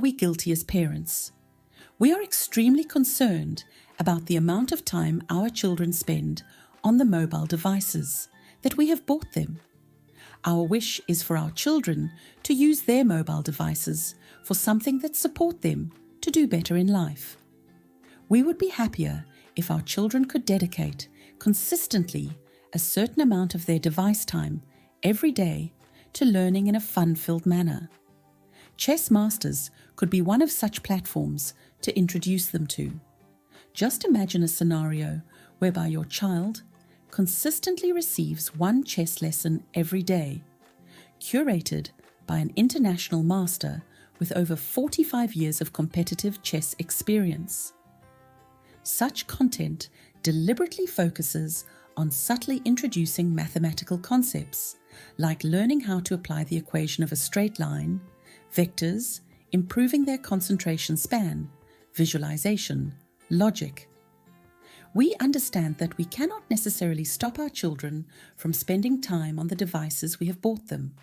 we guilty as parents? We are extremely concerned about the amount of time our children spend on the mobile devices that we have bought them. Our wish is for our children to use their mobile devices for something that support them to do better in life. We would be happier if our children could dedicate consistently a certain amount of their device time every day to learning in a fun-filled manner. Chess Masters could be one of such platforms to introduce them to. Just imagine a scenario whereby your child consistently receives one chess lesson every day, curated by an international master with over 45 years of competitive chess experience. Such content deliberately focuses on subtly introducing mathematical concepts, like learning how to apply the equation of a straight line, vectors, improving their concentration span, visualization, logic. We understand that we cannot necessarily stop our children from spending time on the devices we have bought them.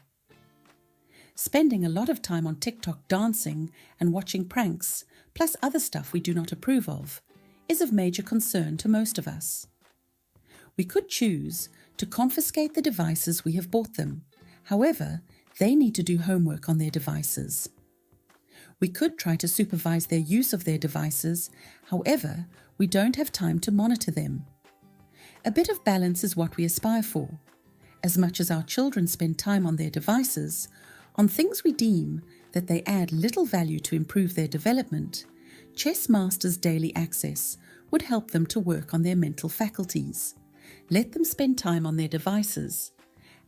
Spending a lot of time on TikTok dancing and watching pranks, plus other stuff we do not approve of, is of major concern to most of us. We could choose to confiscate the devices we have bought them. However, they need to do homework on their devices. We could try to supervise their use of their devices. However, we don't have time to monitor them. A bit of balance is what we aspire for. As much as our children spend time on their devices, on things we deem that they add little value to improve their development, Chess Masters Daily Access would help them to work on their mental faculties. Let them spend time on their devices,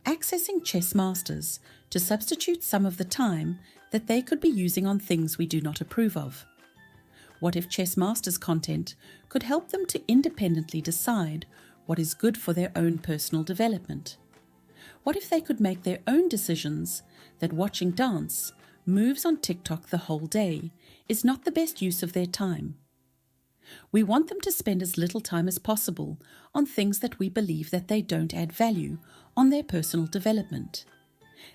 accessing Chess Masters to substitute some of the time that they could be using on things we do not approve of. What if Chess Masters content could help them to independently decide what is good for their own personal development? What if they could make their own decisions that watching dance moves on TikTok the whole day is not the best use of their time? We want them to spend as little time as possible on things that we believe that they don't add value on their personal development.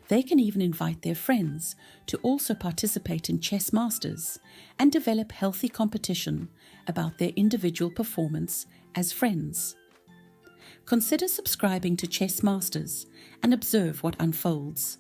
They can even invite their friends to also participate in Chess Masters and develop healthy competition about their individual performance as friends. Consider subscribing to Chess Masters and observe what unfolds.